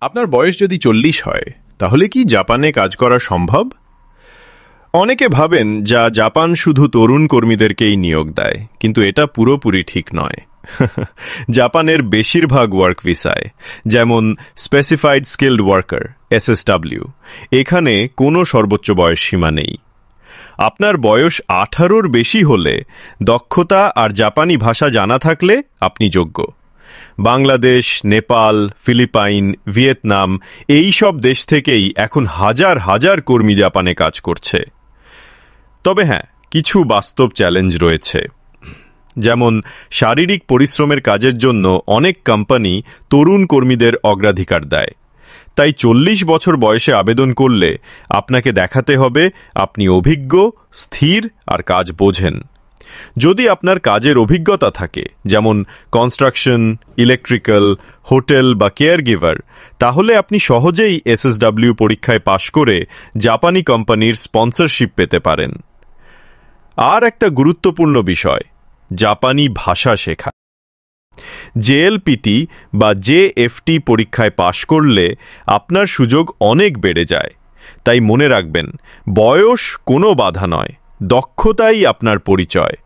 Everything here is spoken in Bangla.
আপনার বয়স যদি 40 হয় তাহলে কি জাপানে কাজ করা সম্ভব? অনেকে ভাবেন জাপান শুধু তরুণ কর্মীদেরকেই নিয়োগ দেয়, কিন্তু এটা পুরোপুরি ঠিক নয়। জাপানের বেশিরভাগ ওয়ার্ক ভিসায়, যেমন স্পেসিফাইড স্কিলড ওয়ার্কার SSW, এখানে কোনো সর্বোচ্চ বয়স সীমা নেই। আপনার বয়স 18-র বেশি হলে, দক্ষতা আর জাপানি ভাষা জানা থাকলে আপনি যোগ্য। বাংলাদেশ, নেপাল, ফিলিপাইন, ভিয়েতনাম এই সব দেশ থেকেই এখন হাজার হাজার কর্মী জাপানে কাজ করছে। তবে হ্যাঁ, কিছু বাস্তব চ্যালেঞ্জ রয়েছে। যেমন শারীরিক পরিশ্রমের কাজের জন্য অনেক কোম্পানি তরুণ কর্মীদের অগ্রাধিকার দেয়। তাই 40 বছর বয়সে আবেদন করলে আপনাকে দেখাতে হবে আপনি অভিজ্ঞ, স্থির আর কাজ বোঝেন। যদি আপনার কাজের অভিজ্ঞতা থাকে, যেমন কনস্ট্রাকশন, ইলেকট্রিক্যাল, হোটেল বা কেয়ার গিভার, তাহলে আপনি সহজেই SSW পরীক্ষায় পাশ করে জাপানি কোম্পানির স্পন্সরশিপ পেতে পারেন। আর একটা গুরুত্বপূর্ণ বিষয়, জাপানি ভাষা শেখা। JLPT বা JFT পরীক্ষায় পাশ করলে আপনার সুযোগ অনেক বেড়ে যায়। তাই মনে রাখবেন, বয়স কোনো বাধা নয়, দক্ষতাই আপনার পরিচয়।